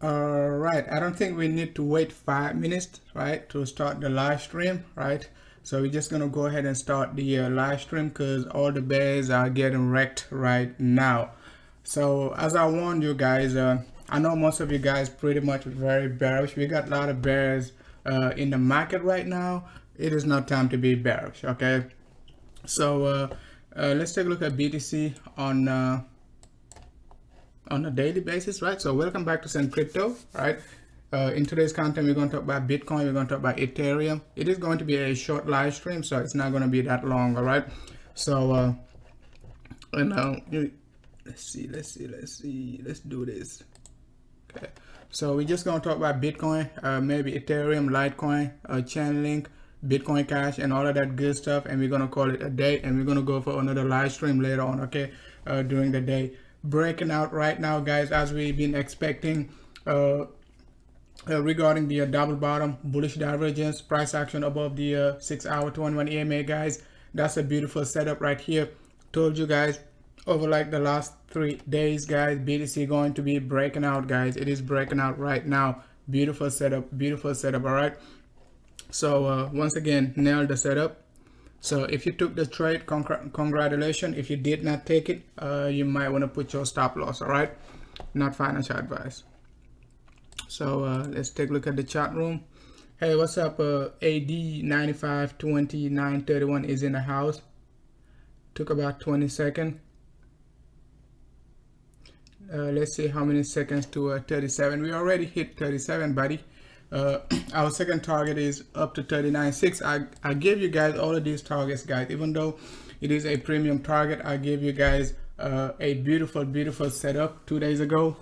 All right, I don't think we need to wait 5 minutes, right, to start the live stream, right? So we're just gonna go ahead and start the live stream because all the bears are getting wrecked right now. So as I warned you guys, I know most of you guys pretty much very bearish. We got a lot of bears in the market right now. It is not time to be bearish, okay? So let's take a look at BTC on a daily basis, right? So welcome back to Send Crypto, right? In today's content, we're going to talk about Bitcoin, we're going to talk about Ethereum. It is going to be a short live stream, so it's not going to be that long, all right? So, let's do this. Okay, so we're just going to talk about Bitcoin, maybe Ethereum, Litecoin, Chainlink, Bitcoin Cash, and all of that good stuff, and we're going to call it a day, and we're going to go for another live stream later on, okay, during the day. Breaking out right now, guys, as we've been expecting, regarding the double bottom, bullish divergence, price action above the 6 hour 21 EMA, guys. That's a beautiful setup right here. Told you guys over like the last 3 days, guys, BTC going to be breaking out, guys. It is breaking out right now. Beautiful setup, all right? So once again, nailed the setup. So if you took the trade, congratulations. If you did not take it, you might want to put your stop loss, all right? Not financial advice. So let's take a look at the chat room. Hey, what's up? AD 952931 is in the house. Took about 20 seconds. Let's see how many seconds to 37. We already hit 37, buddy. Our second target is up to 39.6. I gave you guys all of these targets, guys. Even though it is a premium target, I gave you guys a beautiful setup 2 days ago.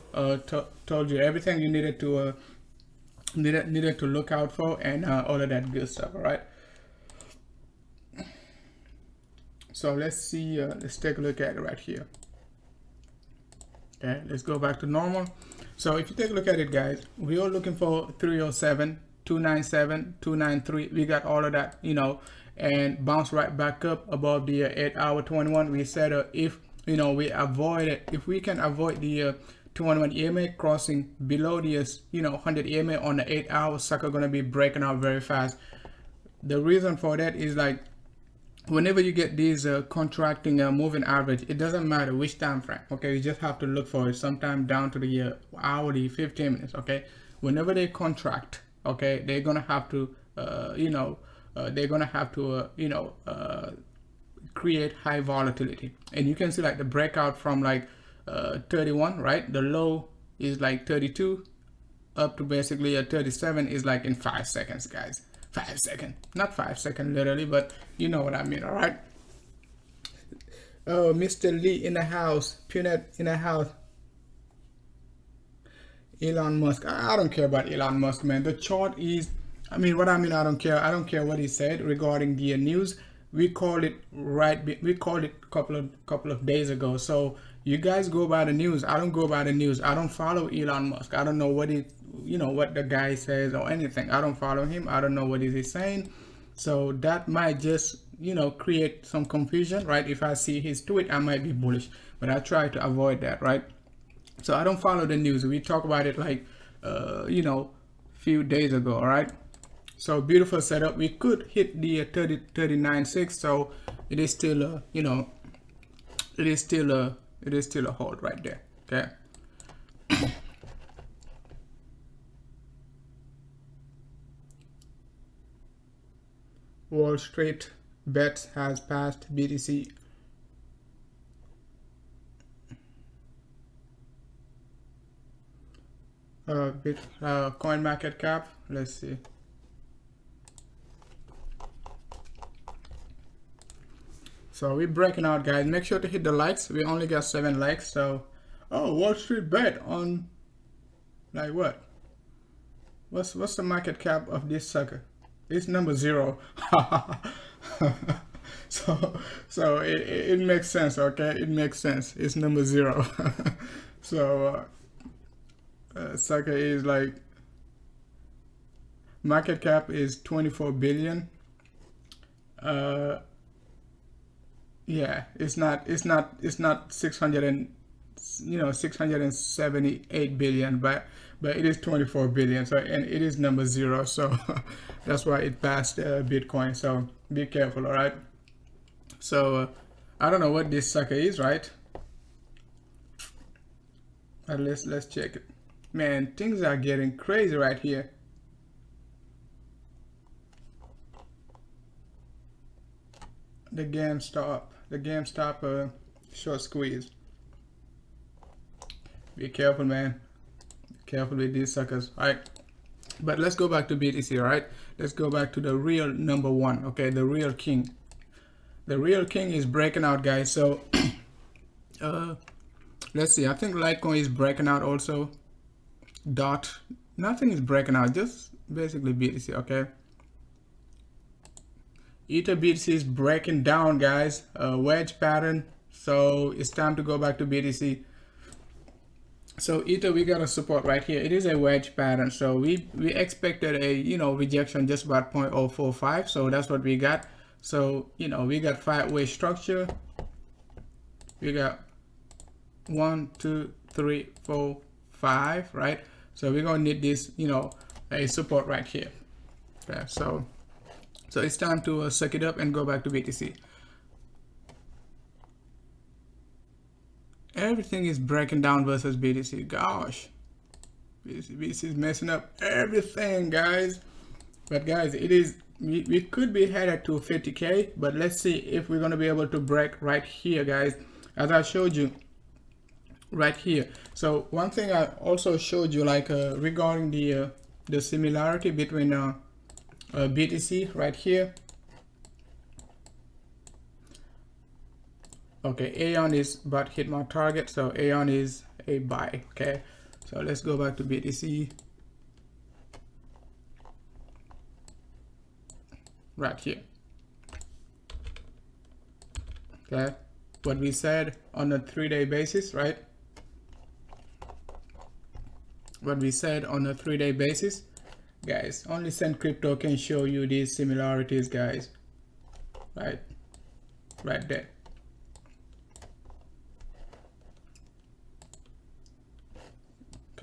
Told you everything you needed to look out for, and all of that good stuff. All right. So let's see. Let's take a look at it right here. Okay, let's go back to normal. So if you take a look at it, guys, we are looking for 307, 297, 293. We got all of that, you know, and bounce right back up above the 8 hour 21. We said if, you know, we avoid it, if we can avoid the 211 EMA crossing below the 100 EMA on the 8 hour, sucker gonna be breaking out very fast. The reason for that is like, whenever you get these contracting moving average, it doesn't matter which time frame, okay? You just have to look for it sometime down to the hourly, 15 minutes, okay? Whenever they contract, okay, they're gonna have to create high volatility. And you can see like the breakout from like 31, right? The low is like 32 up to basically 37 is like in 5 seconds, guys. 5 seconds, not 5 seconds literally, but you know what I mean, all right? Oh, Mr. Lee in the house, Punet in the house. Elon Musk, I don't care about Elon Musk, man. The chart is, I mean, what I mean, I don't care what he said regarding the news. We called it we called it a couple of days ago. So you guys go by the news. I don't go by the news. I don't follow Elon Musk. I don't know what what the guy says or anything. I don't follow him. I don't know what is he saying. So that might just, create some confusion, right? If I see his tweet, I might be bullish, but I try to avoid that, right? So I don't follow the news. We talked about it like, few days ago, all right? So beautiful setup. We could hit the 39.6. So it is still, it is still a hold right there. Okay. Wall Street bets has passed BTC. Coin market cap. Let's see. So we're breaking out, guys. Make sure to hit the likes. We only got 7 likes. So, oh, Wall Street bet on, like what? What's the market cap of this sucker? It's number 0. so it makes sense, okay? It makes sense. It's number 0. So sucker is like, market cap is 24 billion. Yeah, it's not 600 and 678 billion, but but it is 24 billion. So, and it is number 0. So that's why it passed Bitcoin. So be careful. All right. So I don't know what this sucker is, right? But let's check it. Man, things are getting crazy right here. The GameStop short squeeze. Be careful, man. Be careful with these suckers. All right, but let's go back to BTC. All right, let's go back to the real number one. Okay, the real king. The real king is breaking out, guys. So let's see. I think Litecoin is breaking out also. Nothing is breaking out. Just basically BTC. Okay. Ether BTC is breaking down, guys. Wedge pattern. So it's time to go back to BTC. So Ether, we got a support right here. It is a wedge pattern. So we expected a rejection just about 0.045. So that's what we got. So we got 5-way structure. We got 1, 2, 3, 4, 5, right? So we're gonna need this, a support right here. Okay, so it's time to suck it up and go back to BTC. Everything is breaking down versus BTC. Gosh, BTC is messing up everything, guys. But guys, it is we could be headed to 50K, but let's see if we're gonna be able to break right here, guys, as I showed you right here. So one thing I also showed you, like regarding the similarity between BTC right here. Okay, Aeon is about to hit my target, so Aeon is a buy. Okay, so let's go back to BTC right here. Okay, what we said on a 3-day basis, right? What we said on a 3-day basis, guys. Only Send Crypto can show you these similarities, guys. Right there.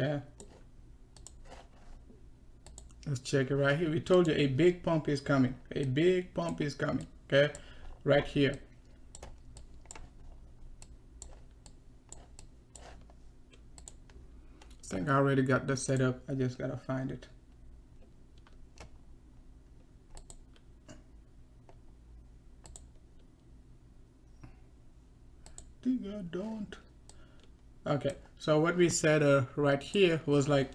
Okay, let's check it right here. We told you a big pump is coming. A big pump is coming. Okay, right here. I think I already got the setup. I just gotta find it. Think I don't. Okay, so what we said right here was like,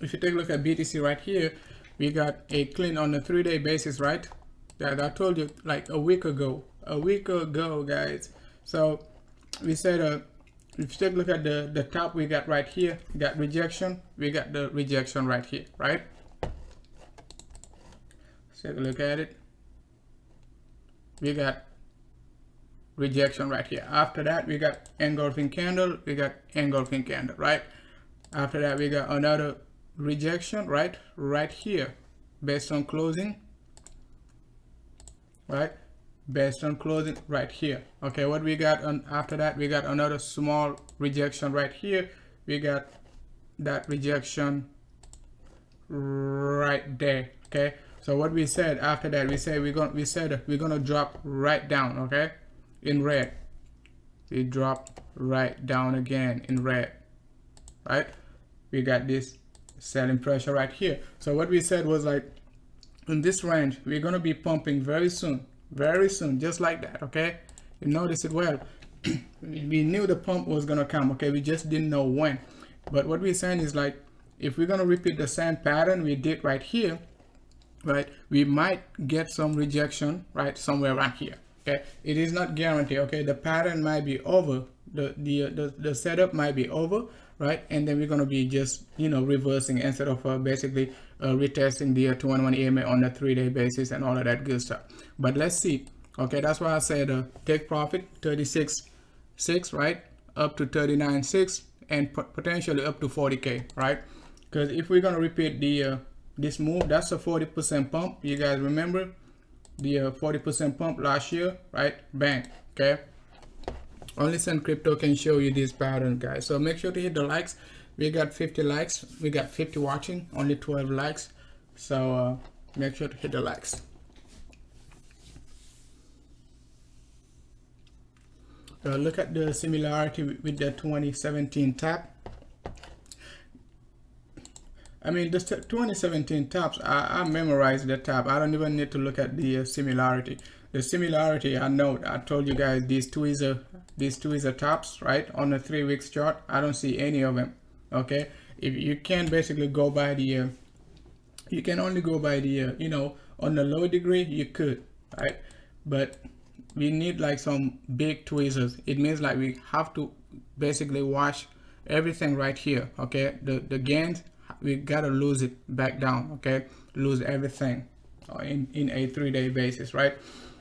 if you take a look at BTC right here, we got a clean on a 3-day basis, right? That I told you like a week ago, guys. So we said if you take a look at the top, we got right here, we got rejection, we got the rejection right here, right? Let's take a look at it. We got rejection right here. After that, we got engulfing candle, we got engulfing candle, right? After that, we got another rejection right here, based on closing, right? Based on closing right here. Okay, what we got on after that, we got another small rejection right here. We got that rejection right there. Okay, so what we said after that, we said we're gonna drop right down, okay, in red. We drop right down again in red, right? We got this selling pressure right here. So what we said was like, in this range, we're gonna be pumping very soon, just like that. Okay, you notice it well. We knew the pump was gonna come. Okay, we just didn't know when. But what we're saying is like, if we're gonna repeat the same pattern we did right here, right, we might get some rejection right somewhere around here. Okay, it is not guaranteed. Okay, the pattern might be over, the setup might be over, right? And then we're gonna be just reversing instead of basically retesting the 211 EMA on a 3-day basis and all of that good stuff. But let's see. Okay, that's why I said take profit 36.6, right, up to 39.6, and potentially up to 40K, right? Because if we're gonna repeat the this move, that's a 40% pump. You guys remember the 40% pump last year, right? Bang. Okay, only Send Crypto can show you this pattern, guys. So make sure to hit the likes, We got 50 likes. We got 50 watching, only 12 likes. So make sure to hit the likes. Look at the similarity with the 2017 tap. I mean, the 2017 taps, I memorized the tap. I don't even need to look at the similarity. The similarity, I know, I told you guys these two is a taps, right? On the 3 weeks chart, I don't see any of them. Okay, if you can basically go by the, you can only go by the, you know, on the low degree you could, right? But we need like some big tweezers. It means like we have to basically wash everything right here. Okay, the gains, we gotta lose it back down. Okay, lose everything in a 3-day basis, right?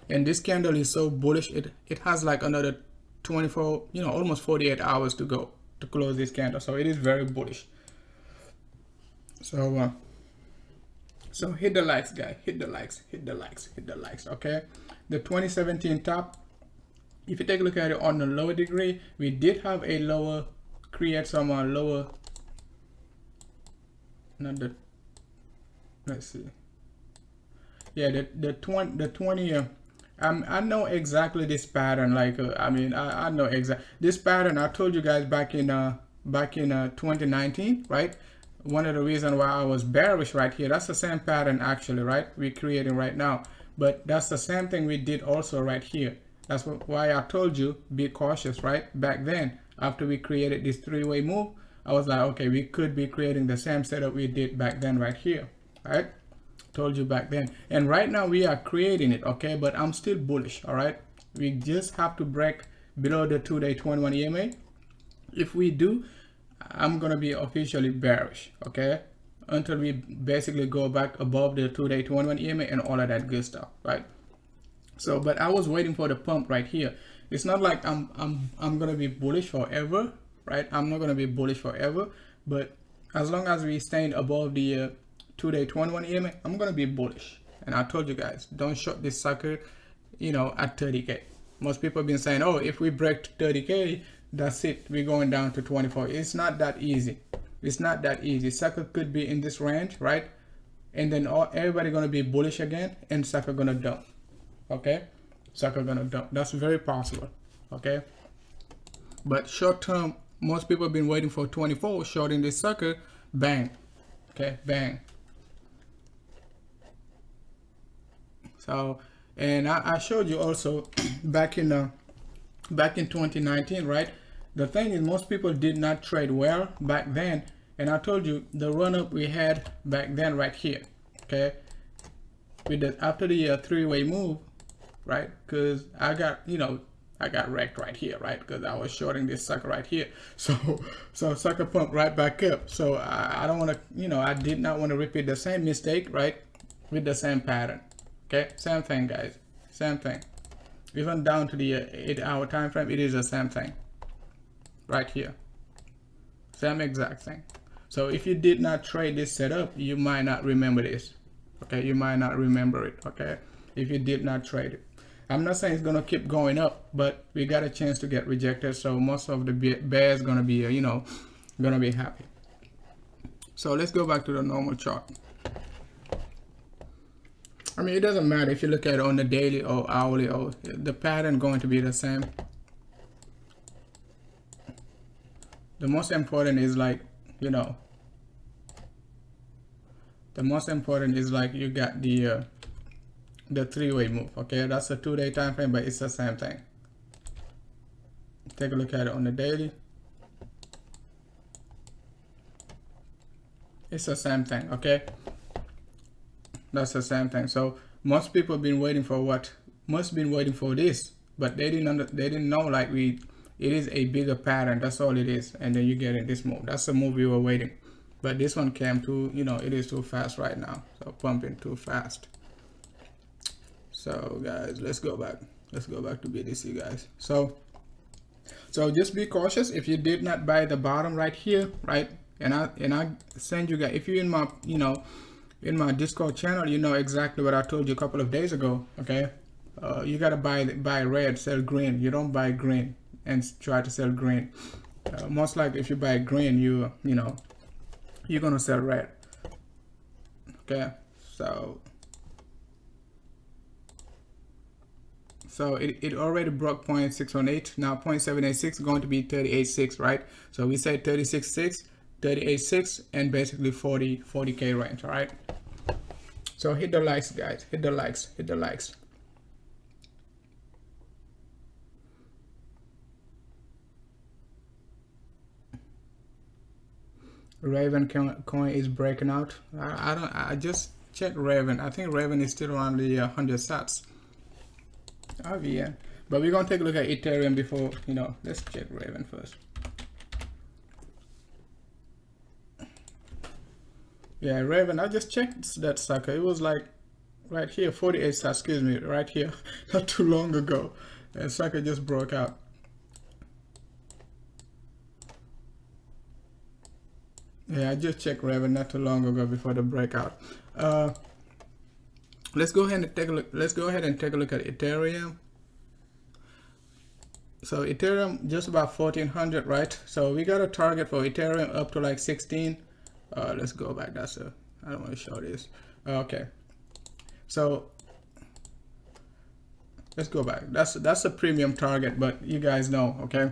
And this candle is so bullish, it has like another 24, you know, almost 48 hours to go to close this candle. So it is very bullish. So so hit the likes, guys. Hit the likes, hit the likes, hit the likes. Okay, the 2017 top, if you take a look at it on the lower degree, we did have a lower, create some lower, not the, let's see, yeah, the 20 I know exactly this pattern. Like I mean, I know exactly this pattern. I told you guys back in 2019, right? One of the reasons why I was bearish right here, that's the same pattern actually, right? We're creating right now, but that's the same thing we did also right here. That's why I told you be cautious, right? Back then, after we created this 3-way move, I was like, okay, we could be creating the same setup we did back then right here, right? Told you back then. And right now we are creating it, okay? But I'm still bullish, all right? We just have to break below the 2-day 21 EMA. If we do, I'm gonna be officially bearish, okay? Until we basically go back above the 2-day 21 EMA and all of that good stuff, right? So, but I was waiting for the pump right here. It's not like I'm gonna be bullish forever, right? I'm not gonna be bullish forever, but as long as we staying above the 2-day 21 EMA, I'm gonna be bullish. And I told you guys, don't short this sucker, you know, at 30K. Most people have been saying, oh, if we break 30K, that's it, we're going down to 24. It's not that easy. It's not that easy. Sucker could be in this range, right? And then everybody gonna be bullish again, and sucker gonna dump. Okay, sucker gonna dump. That's very possible. Okay, but short term, most people have been waiting for 24, shorting this sucker, bang. Okay, bang. So, and I showed you also back in 2019, right? The thing is, most people did not trade well back then, and I told you the run up we had back then right here, okay? With the after the 3-way move, right? Because I got, you know, I got wrecked right here, right? Because I was shorting this sucker right here. So sucker pump right back up. So I don't want to, you know, I did not want to repeat the same mistake, right? With the same pattern. Okay, same thing, guys. Same thing. Even down to the 8-hour time frame, it is the same thing. Right here. Same exact thing. So if you did not trade this setup, you might not remember this. Okay, you might not remember it. Okay, if you did not trade it. I'm not saying it's gonna keep going up, but we got a chance to get rejected. So most of the bears gonna be, you know, gonna be happy. So let's go back to the normal chart. I mean, it doesn't matter if you look at it on the daily or hourly, or the pattern going to be the same. The most important is like, you know, the most important is like you got the 3-way move. Okay, that's a 2-day time frame, but it's the same thing. Take a look at it on the daily. It's the same thing. Okay, that's the same thing. So most people have been waiting for what? Must have been waiting for this, but they didn't know like it is a bigger pattern. That's all it is. And then you get in this move. That's the move we were waiting. But this one came too, you know, it is too fast right now. So pumping too fast. So guys, let's go back. Let's go back to BTC, guys. So just be cautious. If you did not buy the bottom right here, right? And I send you guys, if you're in my, you know, in my Discord channel, you know exactly what I told you a couple of days ago. Okay, you gotta buy red, sell green. You don't buy green and try to sell green. Most likely if you buy green, you know, you're gonna sell red. Okay, so it already broke 0.618. Now 0.786 going to be 38.6, right? So we say 36.6, 38.6, and basically 40k range. All right, so hit the likes, guys, hit the likes, hit the likes. Raven coin is breaking out. I just checked Raven. I think Raven is still around the 100 sats. Oh yeah, but we're gonna take a look at Ethereum before, you know. Let's check Raven first. Yeah, Raven, I just checked that sucker. It was like right here, 48 sats, excuse me, right here, not too long ago. That sucker just broke out. Yeah, I just checked Raven not too long ago before the breakout. Let's go ahead and take a look. Let's go ahead and take a look at Ethereum. So Ethereum just about 1400, right? So we got a target for Ethereum up to like 16. Let's go back. That's a, I don't want to show this. Okay. So let's go back. That's a premium target, but you guys know, okay?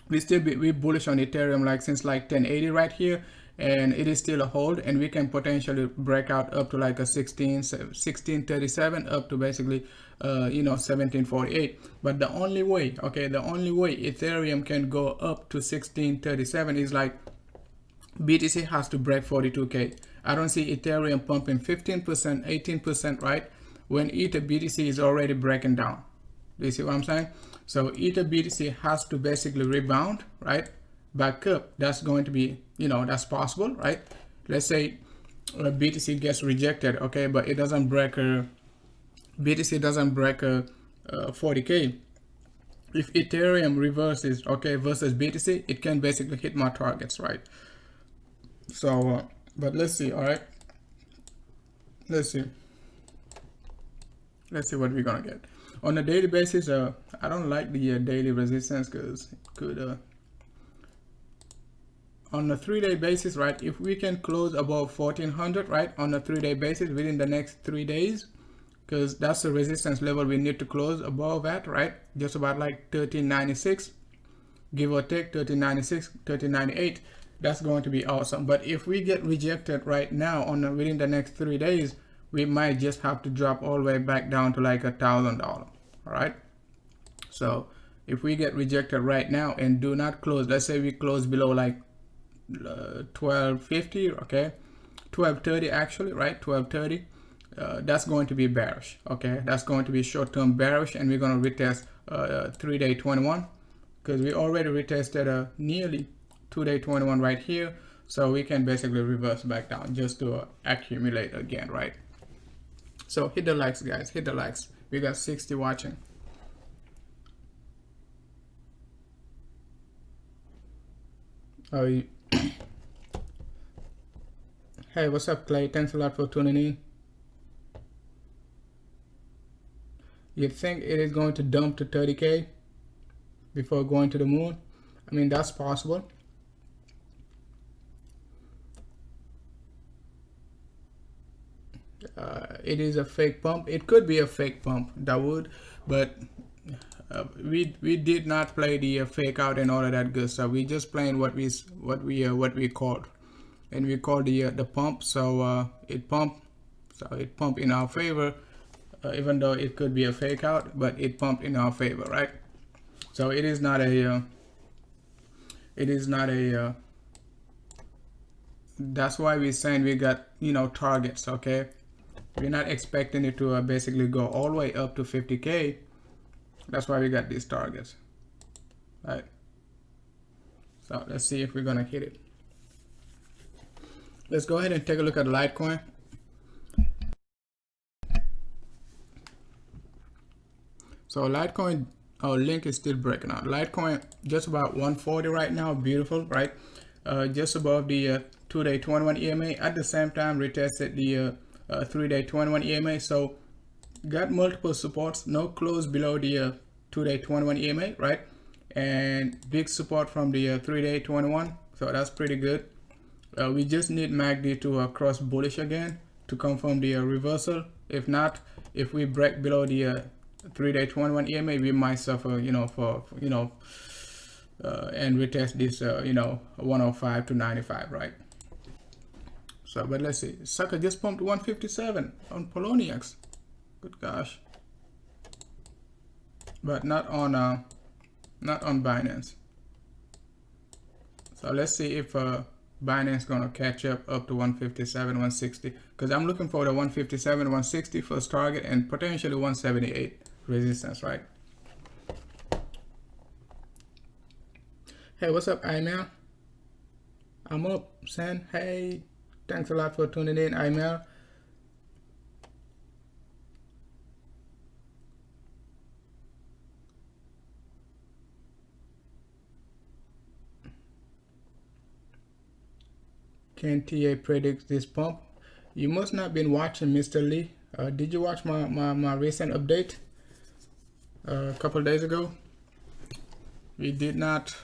We bullish on Ethereum like since like 1080 right here, and it is still a hold, and we can potentially break out up to like a 1637 up to basically you know, 1748. But the only way, okay, the only way Ethereum can go up to 1637 is like BTC has to break 42k. I don't see Ethereum pumping 15%, 18%, right, when Ether BTC is already breaking down. Do you see what I'm saying? So Ether BTC has to basically rebound, right, back up. That's going to be, you know, that's possible, right? Let's say BTC gets rejected, okay, but it doesn't break BTC doesn't break 40k. If Ethereum reverses, okay, versus BTC, it can basically hit my targets, right? So but let's see. All right, let's see what we're gonna get on a daily basis. I don't like the daily resistance because it could on a 3-day basis, right, if we can close above 1400, right, on a 3-day basis within the next 3 days, because that's the resistance level we need to close above at, right, just about like 1396, give or take 1396, 1398. That's going to be awesome. But if we get rejected right now on within the next 3 days, we might just have to drop all the way back down to like $1,000. All right, so if we get rejected right now and do not close, let's say we close below like 1250, okay, 1230 actually, right, 1230, that's going to be bearish. Okay, that's going to be short-term bearish, and we're going to retest 3-day 21, because we already retested nearly 2-day 21 right here. So we can basically reverse back down just to accumulate again, right? So hit the likes, guys, hit the likes. We got 60 watching. Oh, hey, what's up, Clay? Thanks a lot for tuning in. You think it is going to dump to 30k before going to the moon? I mean, that's possible. It is a fake pump. It could be a fake pump, that would, but we did not play the fake out and all of that good stuff. We just playing what we called, and we called the pump. So it pumped in our favor, even though it could be a fake out, but it pumped in our favor, right? So it is not a that's why we're saying we got, you know, targets. Okay, we're not expecting it to basically go all the way up to 50k. That's why we got these targets, right? So let's see if we're gonna hit it. Let's go ahead and take a look at Litecoin. So Litecoin, our link is still breaking out. Litecoin just about 140 right now, beautiful, right? Just above the 2-day 21 EMA. At the same time, retested the 3-day 21 EMA. So got multiple supports, no close below the 2-day 21 EMA, right? and big support from the 3-day 21, so that's pretty good. We just need MACD to cross bullish again to confirm the reversal. If not, if we break below the 3-day 21 EMA, we might suffer, and retest this 105 to 95, right? So, but let's see, sucker just pumped 157 on Poloniex. Good gosh. But not on Binance. So let's see if Binance gonna catch up to 157, 160, because I'm looking for the 157, 160 first target and potentially 178 resistance, right? Hey, what's up, Aimel? I'm up, San. Hey, thanks a lot for tuning in, Aimel. Can TA predict this pump? You must not been watching, Mr. Lee. Did you watch my recent update a couple days ago? We did not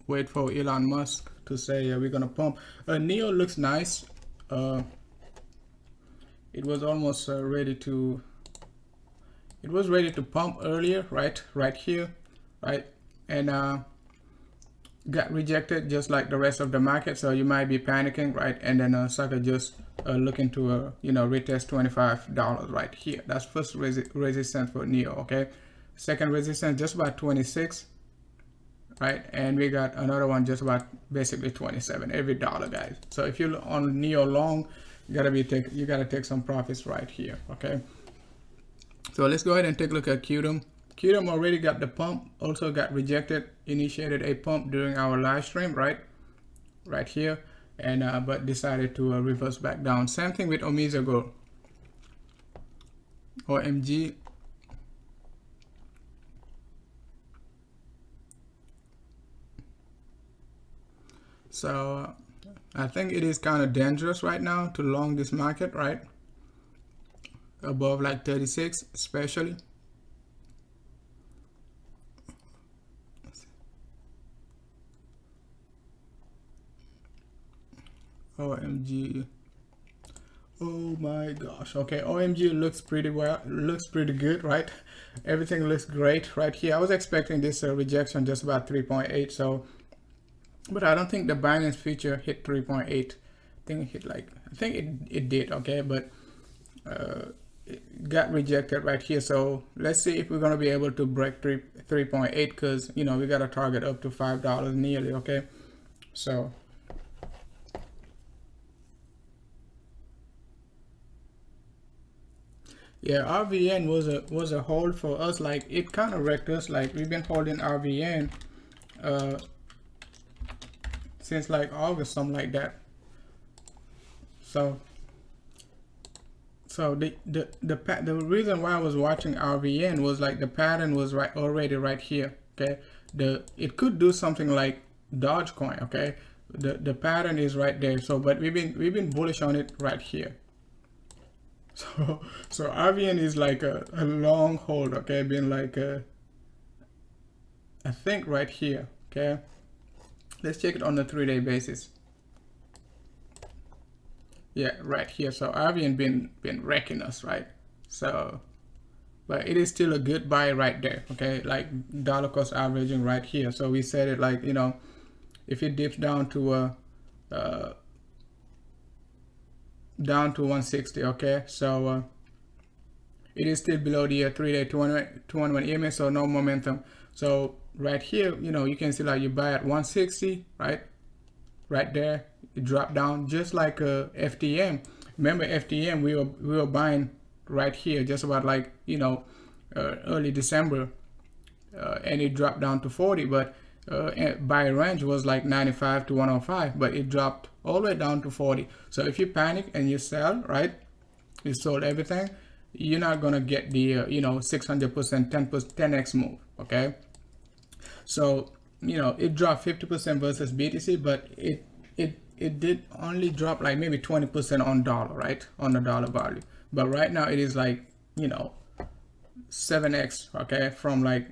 wait for Elon Musk to say we're gonna pump. Neo looks nice. It was almost ready to. It was ready to pump earlier, right here, right, and got rejected just like the rest of the market. So you might be panicking, right? And then sucker just looking to retest $25 right here. That's first resistance for Neo. Okay, second resistance just about 26, right? And we got another one just about basically 27 every dollar, guys. So if you're on Neo long, you gotta take some profits right here. Okay, so let's go ahead and take a look at QDM. QDM already got the pump, also got rejected, initiated a pump during our live stream, right here, and but decided to reverse back down. Same thing with Omisa Gold, OMG. So I think it is kind of dangerous right now to long this market, right? Above like 36, especially. OMG. Oh my gosh. Okay, OMG looks pretty well, looks pretty good, right? Everything looks great right here. I was expecting this rejection just about 3.8, so, but I don't think the Binance future hit 3.8. I think it did, okay, but it got rejected right here. So let's see if we're going to be able to break 3.8, because we got a target up to $5 nearly. Okay, so yeah, RVN was a hold for us. Like, it kind of wrecked us. Like, we've been holding RVN since like August, something like that. So the reason why I was watching RVN was like the pattern was already right here. Okay, it could do something like Dogecoin. Okay, the pattern is right there. So, but we've been bullish on it right here. So RVN is like a long hold. Okay, been like I think right here. Okay, let's check it on the 3-day basis. Yeah, right here. So RVN been wrecking us, right? So, but it is still a good buy right there. Okay, like dollar cost averaging right here. So we said it like, if it dips down to down to 160. Okay, so it is still below the 3-day 211 EMA, so no momentum. So right here, you can see like you buy at 160, right there. It dropped down just like FTM. Remember FTM, we were buying right here just about like early December, and it dropped down to 40, but buy range was like 95 to 105, but it dropped all the way down to 40. So if you panic and you sell, right, you sold everything, you're not gonna get the 600% 10x move. Okay, so it dropped 50% versus BTC, but it did only drop like maybe 20% on dollar, right, on the dollar value. But right now it is like 7x, okay, from like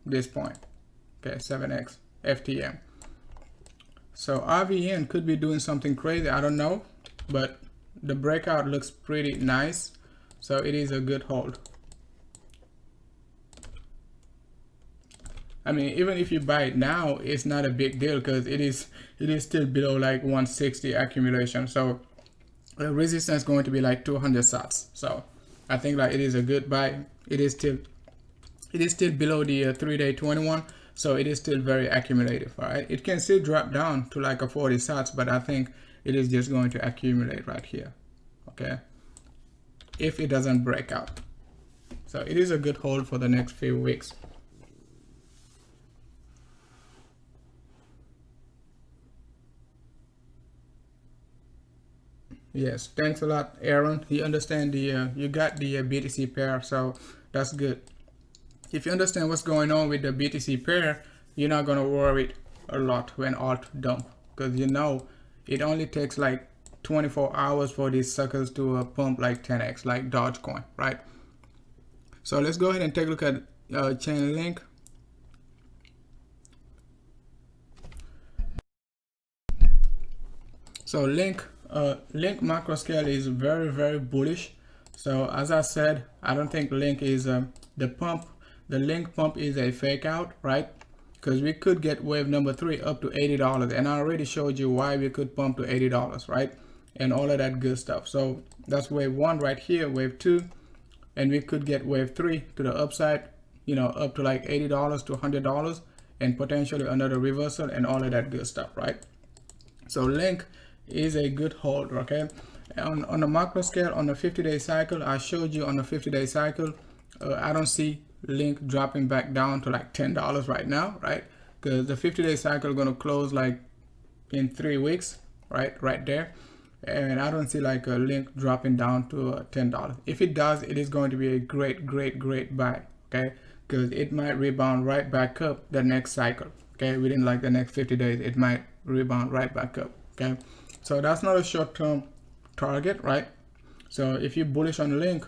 this point. Okay, 7x FTM. So RVN could be doing something crazy, I don't know, but the breakout looks pretty nice, so it is a good hold. I mean, even if you buy it now, it's not a big deal because it is still below like 160 accumulation. So the resistance is going to be like 200 sats. So I think like it is a good buy. It is still below the 3-day 21, so it is still very accumulative. All right, it can still drop down to like a 40 sats, but I think it is just going to accumulate right here. Okay, if it doesn't break out. So it is a good hold for the next few weeks. Yes, thanks a lot, Aaron. You understand the you got the BTC pair, so that's good. If you understand what's going on with the BTC pair, you're not gonna worry a lot when alt dump, because you know it only takes like 24 hours for these suckers to pump like 10x, like Dogecoin, right? So let's go ahead and take a look at Chainlink. So Link macro scale is very bullish. So as I said, I don't think Link is the Link pump is a fake out, right? Because we could get wave number 3 up to $80, and I already showed you why we could pump to $80, right? And all of that good stuff. So that's wave 1 right here, wave 2, and we could get wave 3 to the upside, you know, up to like $80 to $100, and potentially another reversal and all of that good stuff, right? So Link is a good hold, okay? On the macro scale, on the 50-day cycle, I showed you on the 50-day cycle, I don't see Link dropping back down to like $10 right now, right? Because the 50-day cycle is going to close like in 3 weeks, right there. And I don't see like a Link dropping down to $10. If it does, it is going to be a great buy, okay? Because it might rebound right back up the next cycle, okay? Within like the next 50 days, it might rebound right back up, okay? So that's not a short-term target, right? So if you're bullish on Link,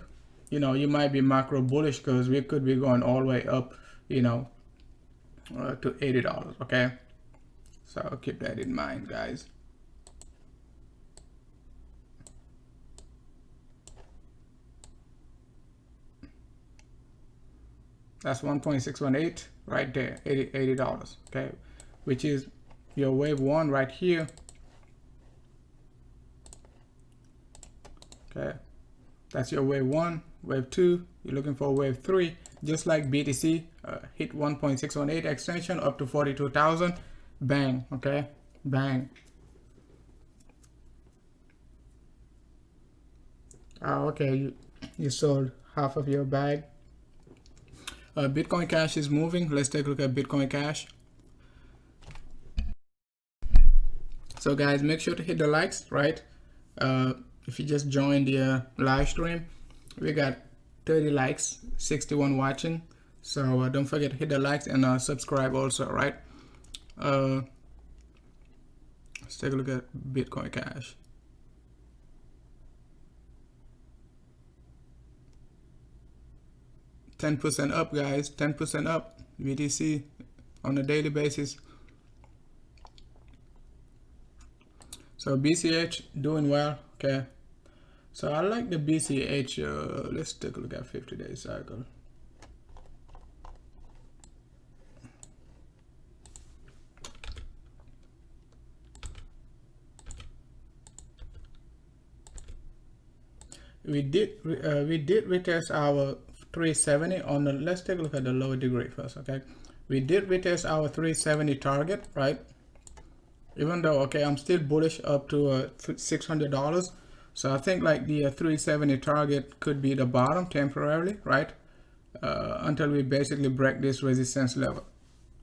you know, you might be macro bullish because we could be going all the way up, you know, to $80, okay? So keep that in mind, guys. That's 1.618 right there, $80, okay? Which is your wave 1 right here. Okay, that's your wave 1, wave 2, you're looking for wave 3, just like BTC, hit 1.618 extension up to 42,000, bang, okay, bang. Okay, you sold half of your bag. Bitcoin Cash is moving. Let's take a look at Bitcoin Cash. So guys, make sure to hit the likes, right? If you just joined the live stream, we got 30 likes, 61 watching. So don't forget to hit the likes and subscribe also, right? Let's take a look at Bitcoin Cash. %10 up, guys. 10% up. BTC on a daily basis. So BCH doing well. Okay. So I like the BCH. Let's take a look at 50-day cycle. We did retest our 370 on the, let's take a look at the lower degree first, okay? We did retest our 370 target, right? Even though, okay, I'm still bullish up to $600. So I think like the 370 target could be the bottom temporarily, right? Until we basically break this resistance level,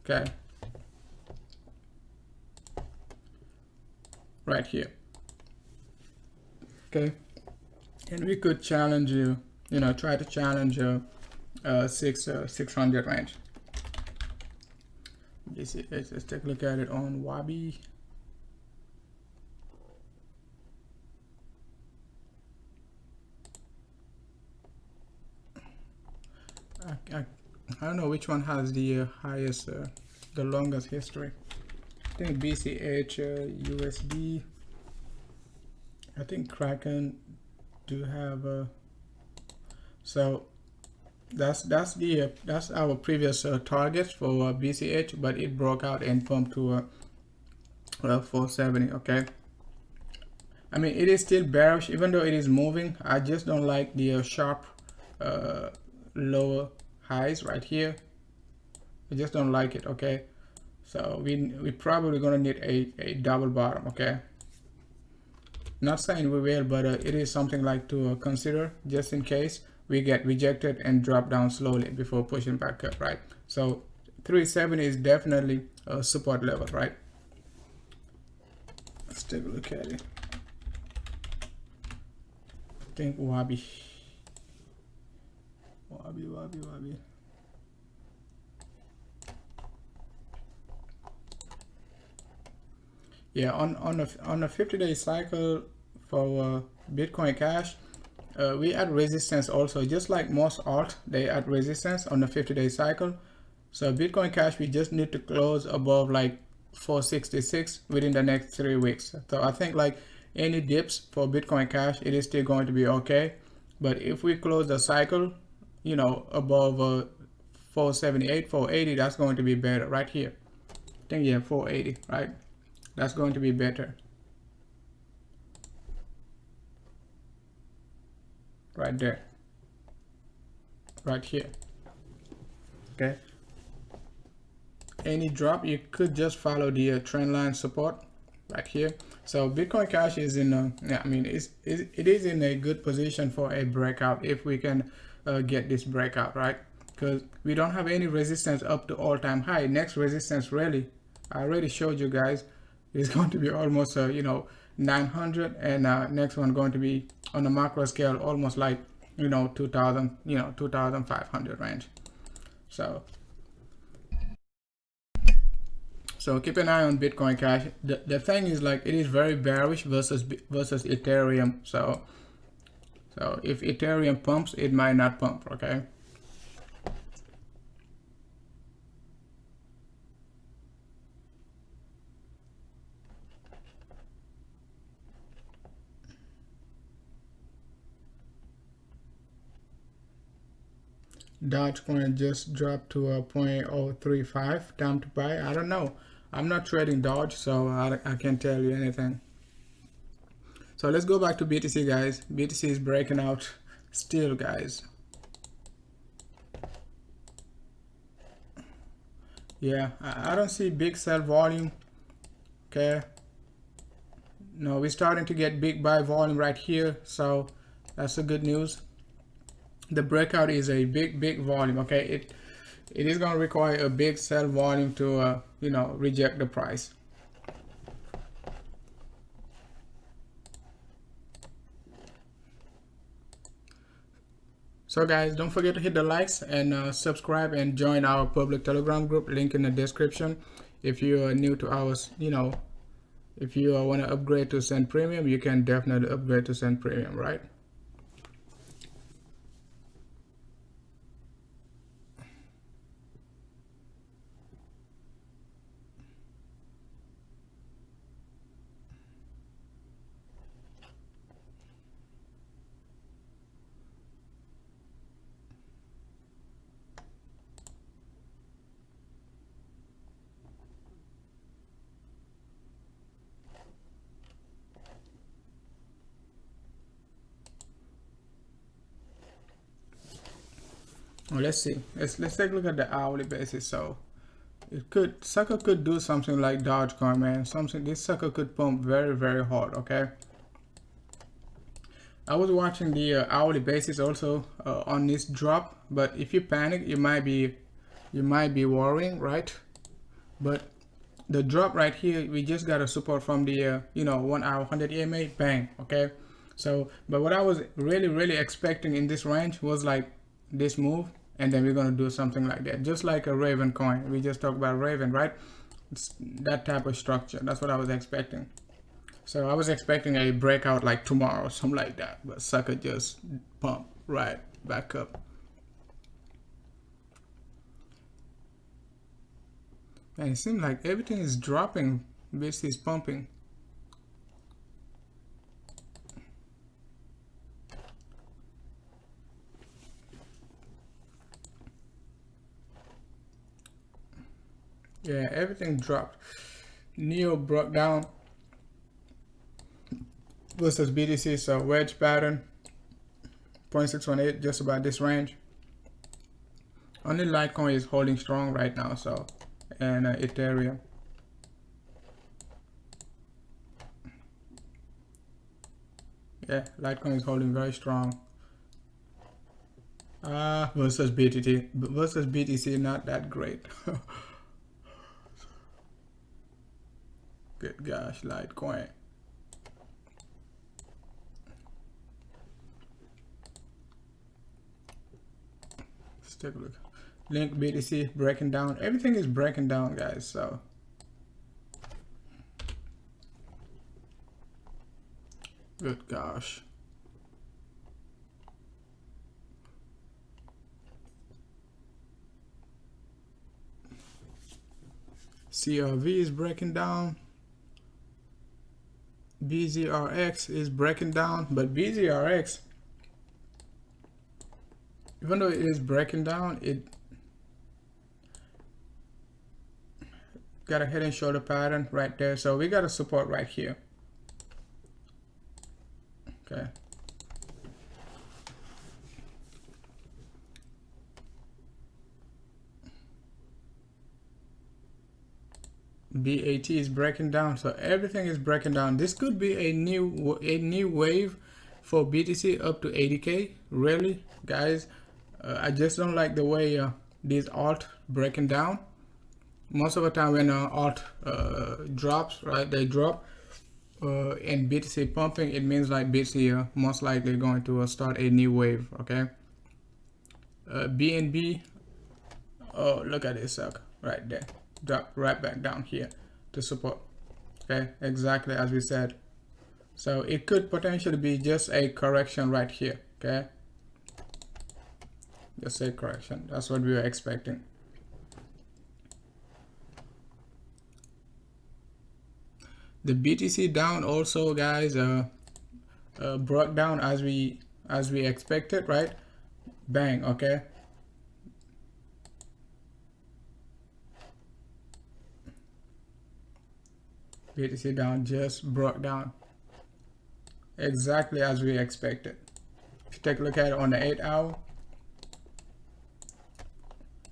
okay? Right here, okay? And we could challenge you, you know, try to challenge 600 range. Let's take a look at it on Wabi. I don't know which one has the highest the longest history. I think BCH, USD. I think Kraken do have a. So that's our previous target for BCH, but it broke out and pumped to 470. Okay. I mean, it is still bearish even though it is moving. I just don't like the sharp lower highs right here. I just don't like it. Okay, so we probably gonna need a double bottom. Okay, not saying we will, but it is something like to consider just in case we get rejected and drop down slowly before pushing back up, right? So 370 is definitely a support level, right? Let's take a look at it. I think Wabi. Yeah, on a 50-day cycle for Bitcoin Cash, we add resistance also, just like most alt, they add resistance on the 50-day cycle. So Bitcoin Cash, we just need to close above like 466 within the next 3 weeks. So I think like any dips for Bitcoin Cash, it is still going to be okay. But if we close the cycle, you know, above 478, 480, that's going to be better right here. I think, yeah, 480, right? That's going to be better. Right there. Right here. Okay. Any drop, you could just follow the trend line support right here. So Bitcoin Cash is in a, yeah, I mean, it is in a good position for a breakout if we can get this breakout, right? Because we don't have any resistance up to all-time high. Next resistance, really, I already showed you guys, is going to be almost you know, 900, and next one going to be on a macro scale almost like, you know, 2000, you know, 2500 range. So keep an eye on Bitcoin Cash. The thing is, like, it is very bearish versus Ethereum. So if Ethereum pumps, it might not pump. Okay. Dogecoin just dropped to a 0.035. Time to buy. I don't know. I'm not trading Doge, so I can't tell you anything. So let's go back to BTC, guys. BTC is breaking out still, guys. Yeah, I don't see big sell volume. Okay. No, we're starting to get big buy volume right here, so that's the good news. The breakout is a big volume. Okay, it is going to require a big sell volume to you know, reject the price. So guys, don't forget to hit the likes and subscribe and join our public Telegram group, link in the description. If you are new to ours, you know, if you want to upgrade to Send Premium, you can definitely upgrade to Send Premium, right? Well, let's see. Let's take a look at the hourly basis. So it could, sucker could do something like Dogecoin, man. This sucker could pump very hard. Okay. I was watching the hourly basis also on this drop, but if you panic, you might be worrying, right? But the drop right here, we just got a support from the you know, 1 hour 100 EMA, bang. Okay. So, but what I was really expecting in this range was like this move, and then we're going to do something like that, just like a Raven coin. We just talked about Raven, right? It's that type of structure. That's what I was expecting. So I was expecting a breakout like tomorrow, something like that, but sucker just pumped right back up. And it seems like everything is dropping. BTC is pumping. Yeah, everything dropped. Neo broke down versus BTC, so wedge pattern 0.618, just about this range. Only Litecoin is holding strong right now, so, and Ethereum. Yeah, Litecoin is holding very strong. Versus BTC, not that great. Good gosh, Litecoin. Let's take a look. Link BTC breaking down. Everything is breaking down, guys. So good gosh. CRV is breaking down. BZRX is breaking down, but BZRX, even though it is breaking down, it got a head and shoulder pattern right there, so we got a support right here. Okay, BAT is breaking down, so everything is breaking down. This could be a new wave for BTC up to 80k. Really, guys, I just don't like the way these alt breaking down. Most of the time when alt drops, right, they drop, and BTC pumping, it means like BTC most likely going to start a new wave. Okay, BNB, oh, look at this suck right there, drop right back down here to support. Okay, exactly as we said. So it could potentially be just a correction right here. Okay, just a correction. That's what we were expecting. The BTC down also, guys, broke down as we expected, right? Bang. Okay, BTC down, just broke down exactly as we expected. If you take a look at it on the 8 hour,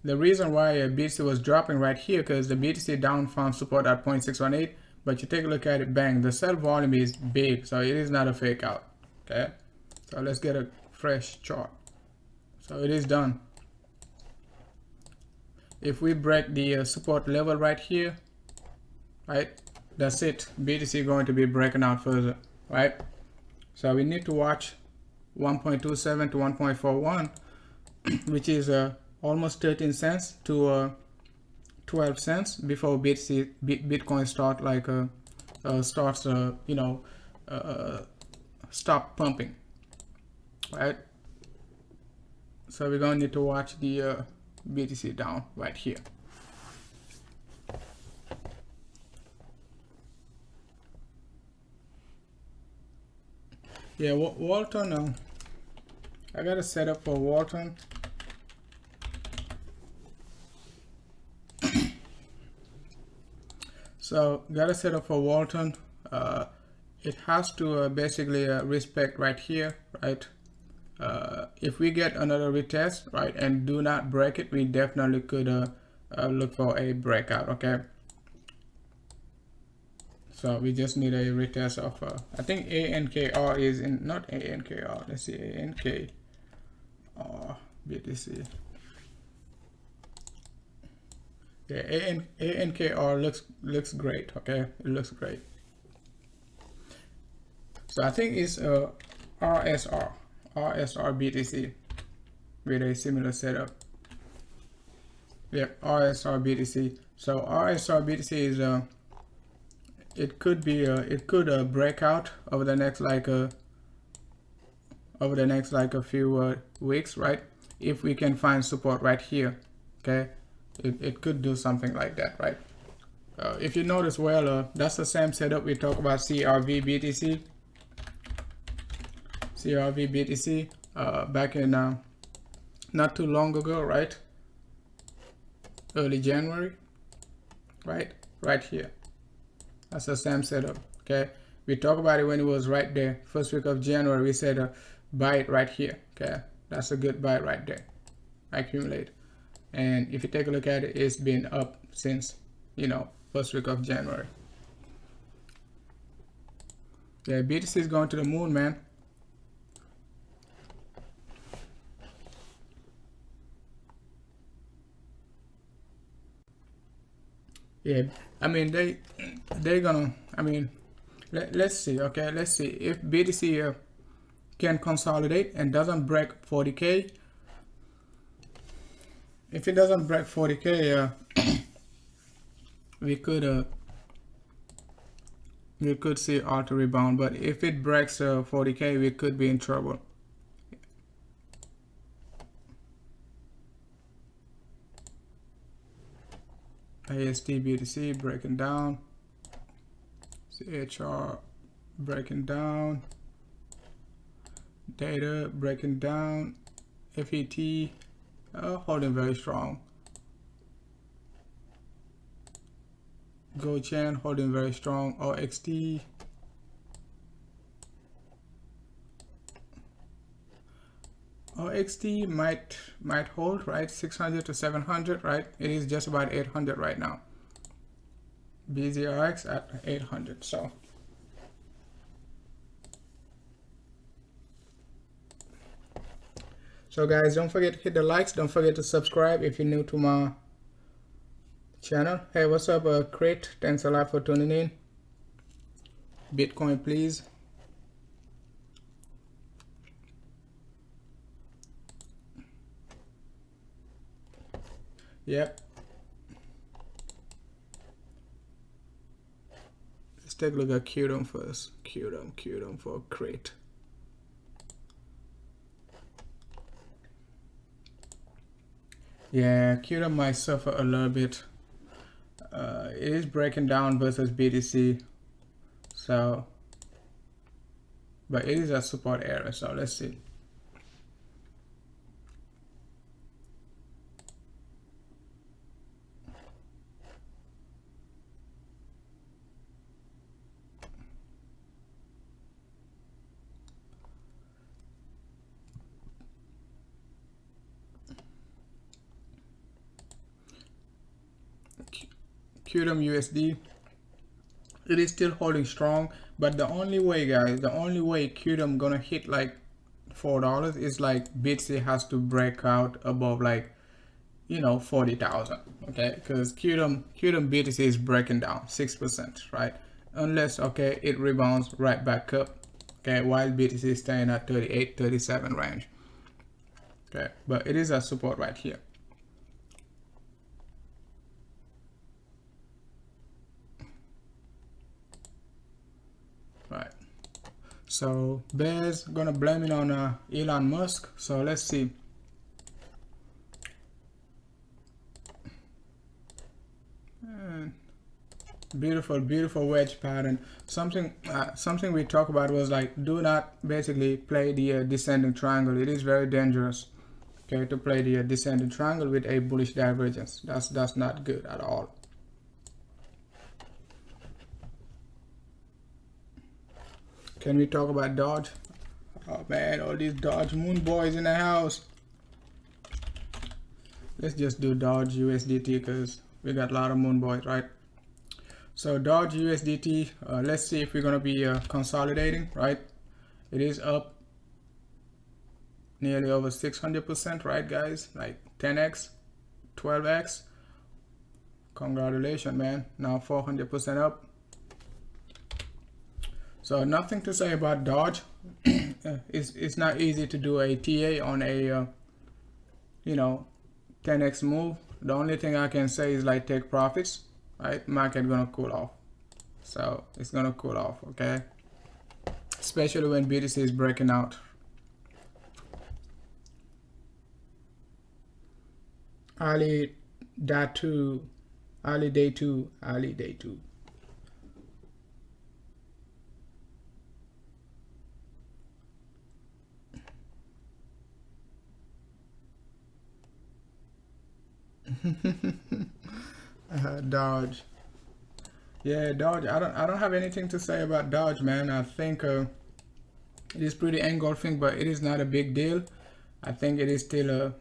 the reason why BTC was dropping right here, because the BTC down found support at 0.618, but you take a look at it, bang, the sell volume is big, so it is not a fake out. Okay, so let's get a fresh chart. So it is done. If we break the support level right here, right, that's it. BTC going to be breaking out further, right? So we need to watch 1.27 to 1.41, which is almost 13 cents to 12 cents before Bitcoin start like starts stop pumping, right? So we're gonna need to watch the BTC down right here. Yeah, Walton, I got a setup for Walton. So got a setup for Walton. It has to basically respect right here, right? If we get another retest, right, and do not break it, we definitely could look for a breakout. Okay, so we just need a retest of I think ANKR is in, not ANKR, let's see, ANKR BTC. Yeah, ANKR looks great. Okay, it looks great. So I think it's RSR BTC with a similar setup. Yeah, RSR BTC. So RSR BTC is it could be it could break out over the next like a few weeks, right? If we can find support right here. Okay, it could do something like that, right? If you notice well, that's the same setup we talk about CRV BTC. CRV BTC back in not too long ago, right? Early January, right? Right here. That's the same setup. Okay. We talk about it when it was right there. First week of January, we said buy it right here. Okay. That's a good buy right there. Accumulate. And if you take a look at it, it's been up since, you know, first week of January. Yeah, BTC is going to the moon, man. Yeah, I mean they're gonna. I mean, let's see. Okay, let's see if BTC can consolidate and doesn't break 40K. If it doesn't break 40K, we could see auto rebound. But if it breaks 40K, we could be in trouble. AST BTC breaking down. CHR breaking down. Data breaking down. FET holding very strong. GoChain holding very strong. OXT. OXT might hold, right? 600 to 700, right? It is just about 800 right now. BZRX at 800. So guys, don't forget to hit the likes. Don't forget to subscribe if you're new to my channel. Hey, what's up, Crate? Thanks a lot for tuning in. Bitcoin, please. Yep. Let's take a look at ETHEREUM first. ETHEREUM for Crate. Yeah, ETHEREUM might suffer a little bit. It is breaking down versus BTC. So, but it is a support area. So let's see. ETHEREUM USD, it is still holding strong, but the only way, guys, the only way ETHEREUM gonna hit like $4 is like BTC has to break out above like, you know, 40,000. Okay, because ETHEREUM BTC is breaking down 6%, right? Unless, okay, it rebounds right back up, okay, while BTC is staying at 38, 37 range. Okay, but it is a support right here. Right, so bears gonna blame it on Elon Musk. So let's see. And beautiful wedge pattern. Something we talked about was like, do not basically play the descending triangle. It is very dangerous, okay, to play the descending triangle with a bullish divergence. That's not good at all. Can we talk about Dodge? Oh man, all these Dodge moon boys in the house. Let's just do Dodge USDT because we got a lot of moon boys, right? So Dodge USDT, let's see if we're gonna be consolidating, right? It is up nearly over 600%, right, guys? Like 10x, 12x. Congratulations, man. Now 400% up. So nothing to say about Dodge. It's not easy to do a TA on a you know, 10x move. The only thing I can say is like take profits, right? Market gonna cool off, so it's gonna cool off, okay? Especially when BTC is breaking out. Ali Datu early day two, early day two. Dodge. Yeah, Dodge. I don't have anything to say about Dodge, man. I think it is pretty engulfing, but it is not a big deal. I think it is still a,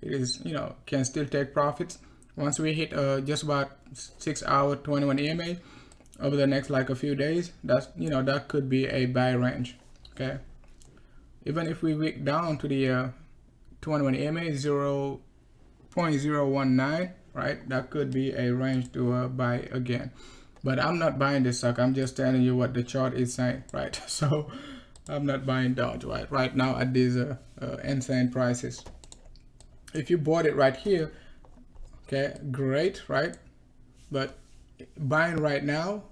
it is, can still take profits. Once we hit just about 6 hour 21 EMA over the next like a few days, that's, that could be a buy range. Okay. Even if we wick down to the 21 EMA 0.019, right? That could be a range to buy again. But I'm not buying this sucker. I'm just telling you what the chart is saying, right? So I'm not buying Dodge right now at these insane prices. If you bought it right here, okay, great, right? But buying right now,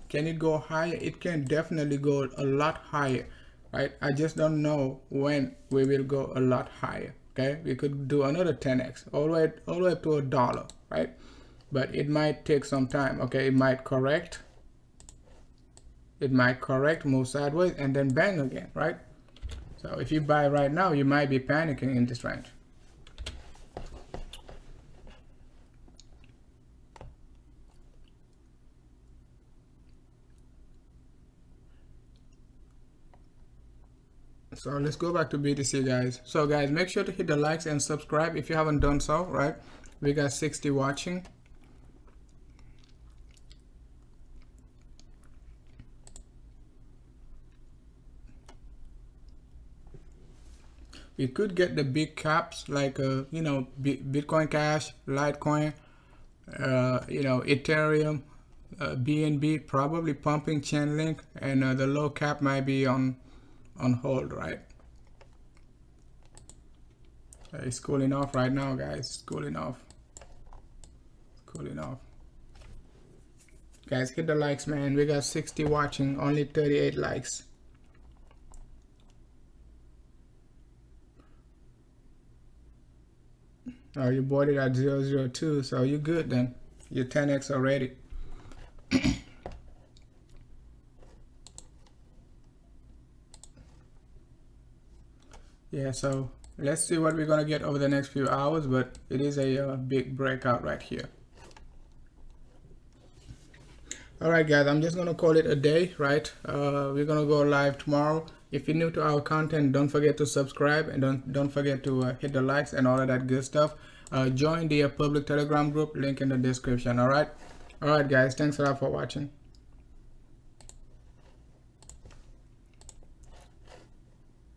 can it go higher? It can definitely go a lot higher, right? I just don't know when we will go a lot higher. Okay, we could do another 10x all the way up to $1, right? But it might take some time. Okay, it might correct, move sideways, and then bang again, right? So if you buy right now, you might be panicking in this range. So let's go back to BTC, guys. So guys, make sure to hit the likes and subscribe if you haven't done so, right? We got 60 watching. We could get the big caps like Bitcoin Cash, Litecoin, Ethereum, BNB, probably pumping Chainlink, and the low cap might be on hold, right? It's cooling off right now, guys. It's cooling off. Guys, hit the likes, man. We got 60 watching, only 38 likes. Oh, you bought it at 002, so you're good then. You're 10x already. Yeah, so let's see what we're gonna get over the next few hours, but it is a big breakout right here. All right, guys, I'm just gonna call it a day, right? We're gonna go live tomorrow. If you're new to our content, don't forget to subscribe, and don't forget to hit the likes and all of that good stuff. Join the public Telegram group, link in the description. All right, guys, thanks a lot for watching.